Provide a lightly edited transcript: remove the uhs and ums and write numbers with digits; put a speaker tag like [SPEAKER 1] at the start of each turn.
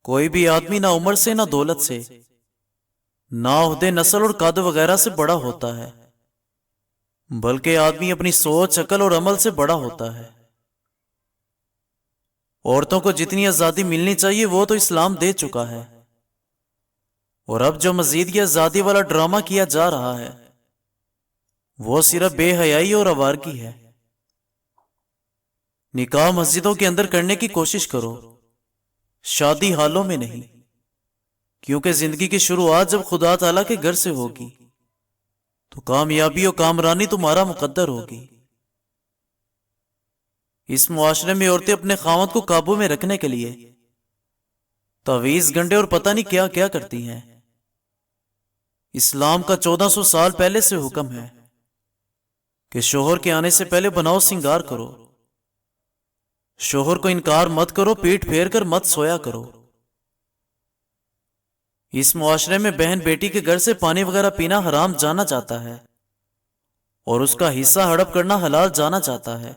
[SPEAKER 1] کوئی بھی آدمی نہ عمر سے نہ دولت سے نہ عہدے نسل اور قد وغیرہ سے بڑا ہوتا ہے، بلکہ آدمی اپنی سوچ عقل اور عمل سے بڑا ہوتا ہے۔ عورتوں کو جتنی آزادی ملنی چاہیے وہ تو اسلام دے چکا ہے، اور اب جو مزید یہ آزادی والا ڈرامہ کیا جا رہا ہے وہ صرف بے حیائی اور آوارگی ہے۔ نکاح مسجدوں کے اندر کرنے کی کوشش کرو، شادی حالوں میں نہیں، کیونکہ زندگی کی شروعات جب خدا تعالیٰ کے گھر سے ہوگی تو کامیابی اور کامرانی تمہارا مقدر ہوگی۔ اس معاشرے میں عورتیں اپنے خاوند کو قابو میں رکھنے کے لیے تعویذ گنڈے اور پتہ نہیں کیا کیا کرتی ہیں۔ اسلام کا 1400 سال پہلے سے حکم ہے کہ شوہر کے آنے سے پہلے بناؤ سنگار کرو، شوہر کو انکار مت کرو، پیٹ پھیر کر مت سویا کرو۔ اس معاشرے میں بہن بیٹی کے گھر سے پانی وغیرہ پینا حرام جانا جاتا ہے، اور اس کا حصہ ہڑپ کرنا حلال جانا جاتا ہے۔